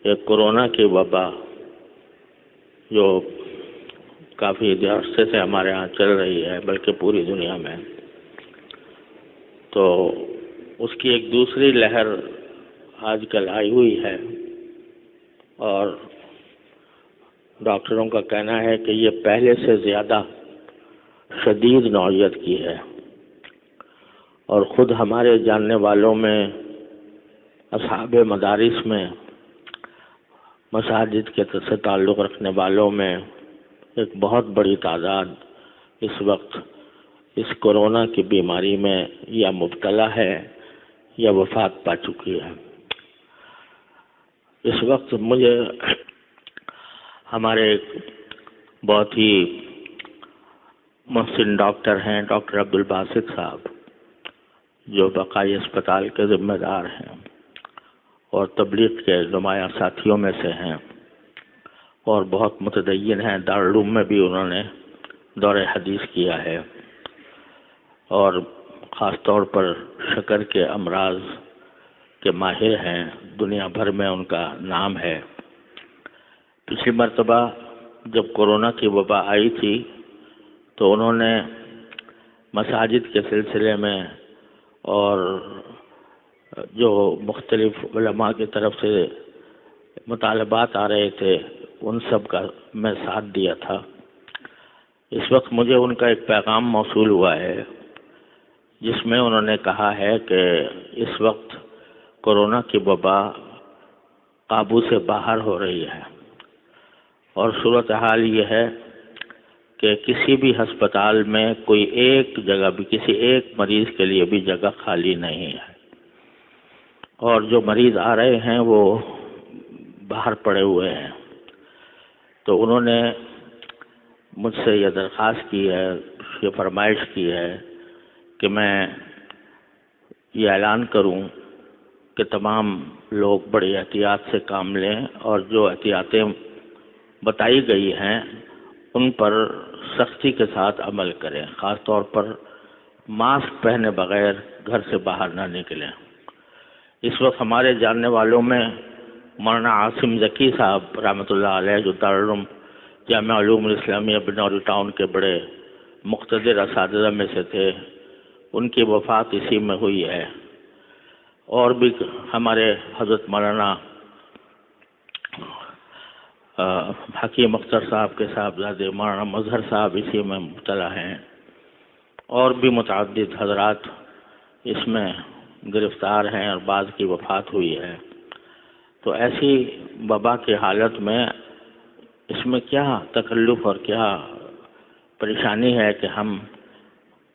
ایک کورونا کی وبا جو کافی عرصے سے ہمارے ہاں چل رہی ہے، بلکہ پوری دنیا میں، تو اس کی ایک دوسری لہر آج کل آئی ہوئی ہے، اور ڈاکٹروں کا کہنا ہے کہ یہ پہلے سے زیادہ شدید نوعیت کی ہے، اور خود ہمارے جاننے والوں میں، اصحاب مدارس میں، مساجد کے سے تعلق رکھنے والوں میں ایک بہت بڑی تعداد اس وقت اس کورونا کی بیماری میں یا مبتلا ہے یا وفات پا چکی ہے۔ اس وقت مجھے ہمارے بہت ہی محسن ڈاکٹر ہیں، ڈاکٹر عبدالباسط صاحب، جو بقائی اسپتال کے ذمہ دار ہیں اور تبلیغ کے نمایاں ساتھیوں میں سے ہیں، اور بہت متدین ہیں۔ دارالعلوم میں بھی انہوں نے دور حدیث کیا ہے، اور خاص طور پر شکر کے امراض کے ماہر ہیں، دنیا بھر میں ان کا نام ہے۔ پچھلی مرتبہ جب کورونا کی وبا آئی تھی تو انہوں نے مساجد کے سلسلے میں اور جو مختلف علماء کی طرف سے مطالبات آ رہے تھے ان سب کا میں ساتھ دیا تھا۔ اس وقت مجھے ان کا ایک پیغام موصول ہوا ہے جس میں انہوں نے کہا ہے کہ اس وقت کورونا کی وبا قابو سے باہر ہو رہی ہے، اور صورتحال یہ ہے کہ کسی بھی ہسپتال میں کوئی ایک جگہ بھی، کسی ایک مریض کے لیے بھی جگہ خالی نہیں ہے، اور جو مریض آ رہے ہیں وہ باہر پڑے ہوئے ہیں۔ تو انہوں نے مجھ سے یہ درخواست کی ہے، یہ فرمائش کی ہے کہ میں یہ اعلان کروں کہ تمام لوگ بڑی احتیاط سے کام لیں، اور جو احتیاطیں بتائی گئی ہیں ان پر سختی کے ساتھ عمل کریں، خاص طور پر ماسک پہنے بغیر گھر سے باہر نہ نکلیں۔ اس وقت ہمارے جاننے والوں میں مولانا عاصم ذکی صاحب رحمۃ اللہ علیہ، جو دارالعلوم جامعہ علوم الاسلامیہ بنوری ٹاؤن کے بڑے مقتدر اساتذہ میں سے تھے، ان کی وفات اسی میں ہوئی ہے، اور بھی ہمارے حضرت مولانا حکیم اختر صاحب کے صاحبزادے مولانا مظہر صاحب اسی میں مبتلا ہیں، اور بھی متعدد حضرات اس میں گرفتار ہیں، اور بعض کی وفات ہوئی ہے۔ تو ایسی وبا کی حالت میں اس میں کیا تکلف اور کیا پریشانی ہے کہ ہم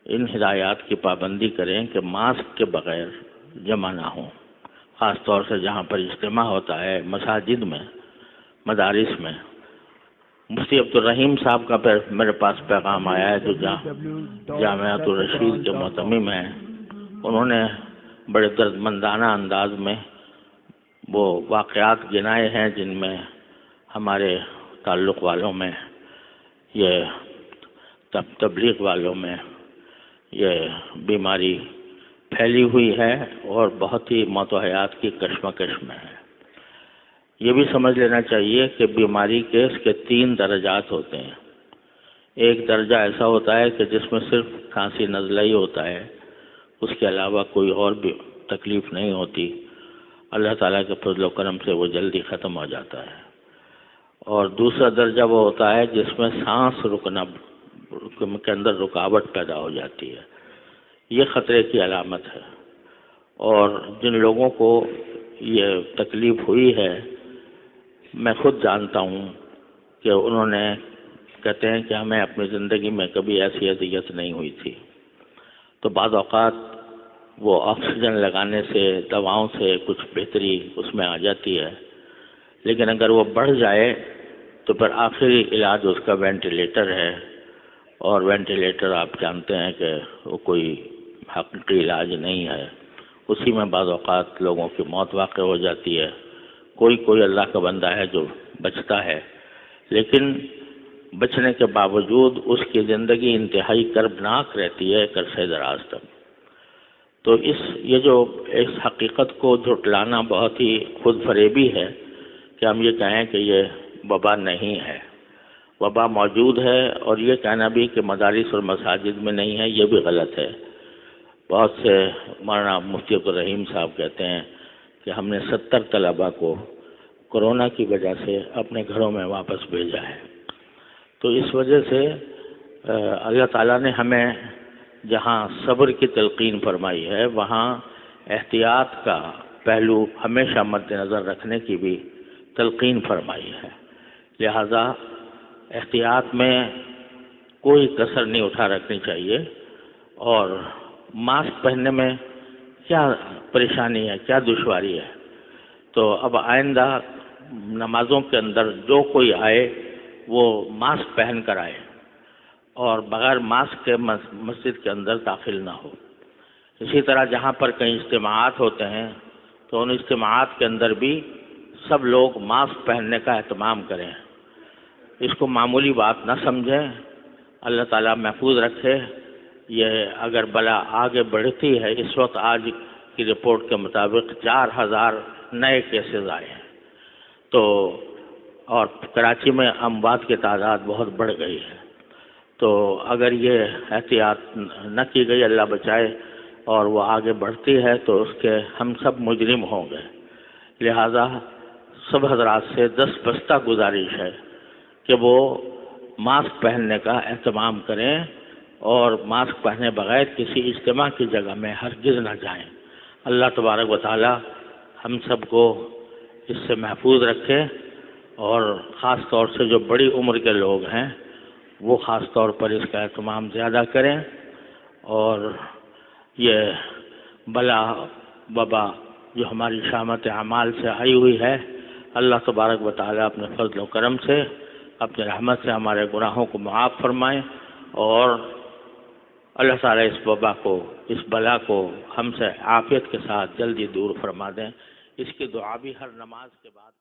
ان ہدایات کی پابندی کریں کہ ماسک کے بغیر جمع نہ ہوں، خاص طور سے جہاں پر اجتماع ہوتا ہے، مساجد میں، مدارس میں۔ مفتی عبدالرحیم صاحب کا میرے پاس پیغام آیا ہے، جو جامعۃ الرشید کے معتمم ہیں۔ انہوں نے بڑے دردمندانہ انداز میں وہ واقعات گنائے ہیں جن میں ہمارے تعلق والوں میں، یہ تبلیغ والوں میں یہ بیماری پھیلی ہوئی ہے، اور بہت ہی موت و حیات کی کشمکش میں ہے۔ یہ بھی سمجھ لینا چاہیے کہ بیماری کے اس کے 3 درجات ہوتے ہیں۔ ایک درجہ ایسا ہوتا ہے کہ جس میں صرف کھانسی نزلہ ہی ہوتا ہے، اس کے علاوہ کوئی اور بھی تکلیف نہیں ہوتی، اللہ تعالیٰ کے فضل و کرم سے وہ جلدی ختم ہو جاتا ہے۔ اور دوسرا درجہ وہ ہوتا ہے جس میں سانس رکنا کے اندر رکاوٹ پیدا ہو جاتی ہے، یہ خطرے کی علامت ہے۔ اور جن لوگوں کو یہ تکلیف ہوئی ہے، میں خود جانتا ہوں کہ انہوں نے کہتے ہیں کہ ہمیں اپنی زندگی میں کبھی ایسی اذیت نہیں ہوئی تھی۔ تو بعض اوقات وہ آکسیجن لگانے سے، دواؤں سے کچھ بہتری اس میں آ جاتی ہے، لیکن اگر وہ بڑھ جائے تو پھر آخری علاج اس کا وینٹیلیٹر ہے، اور وینٹیلیٹر آپ جانتے ہیں کہ وہ کوئی حقیقی علاج نہیں ہے، اسی میں بعض اوقات لوگوں کی موت واقع ہو جاتی ہے۔ کوئی اللہ کا بندہ ہے جو بچتا ہے، لیکن بچنے کے باوجود اس کی زندگی انتہائی کربناک رہتی ہے ایک عرصے دراز تک۔ تو یہ جو اس حقیقت کو جھٹلانا بہت ہی خود فریبی ہے کہ ہم یہ کہیں کہ یہ وبا نہیں ہے. وبا موجود ہے، اور یہ کہنا بھی کہ مدارس اور مساجد میں نہیں ہے یہ بھی غلط ہے. بہت سے مولانا مفتی عبدالرحیم صاحب کہتے ہیں کہ ہم نے 70 طلباء کو کورونا کی وجہ سے اپنے گھروں میں واپس بھیجا ہے. تو اس وجہ سے اللہ تعالیٰ نے ہمیں جہاں صبر کی تلقین فرمائی ہے وہاں احتیاط کا پہلو ہمیشہ مد نظر رکھنے کی بھی تلقین فرمائی ہے. لہذا احتیاط میں کوئی کسر نہیں اٹھا رکھنی چاہیے. اور ماسک پہننے میں کیا پریشانی ہے، کیا دشواری ہے؟ تو اب آئندہ نمازوں کے اندر جو کوئی آئے وہ ماسک پہن کر آئے اور بغیر ماسک کے مسجد کے اندر داخل نہ ہو. اسی طرح جہاں پر کئی اجتماعات ہوتے ہیں تو ان اجتماعات کے اندر بھی سب لوگ ماسک پہننے کا اہتمام کریں. اس کو معمولی بات نہ سمجھیں. اللہ تعالیٰ محفوظ رکھے. یہ اگر بلا آگے بڑھتی ہے، اس وقت آج کی رپورٹ کے مطابق 4000 نئے کیسز آئے ہیں. تو اور کراچی میں اموات کی تعداد بہت بڑھ گئی ہے. تو اگر یہ احتیاط نہ کی گئی، اللہ بچائے، اور وہ آگے بڑھتی ہے تو اس کے ہم سب مجرم ہوں گے. لہذا سب حضرات سے دستبستہ گزارش ہے کہ وہ ماسک پہننے کا اہتمام کریں اور ماسک پہنے بغیر کسی اجتماع کی جگہ میں ہرگز نہ جائیں. اللہ تبارک و تعالی ہم سب کو اس سے محفوظ رکھے، اور خاص طور سے جو بڑی عمر کے لوگ ہیں وہ خاص طور پر اس کا اہتمام زیادہ کریں. اور یہ بلا وبا جو ہماری شامت اعمال سے آئی ہوئی ہے، اللہ تبارک و تعالی اپنے فضل و کرم سے، اپنے رحمت سے ہمارے گناہوں کو معاف فرمائیں، اور اللہ تعالیٰ اس وبا کو، اس بلا کو ہم سے عافیت کے ساتھ جلدی دور فرما دیں. اس کی دعا بھی ہر نماز کے بعد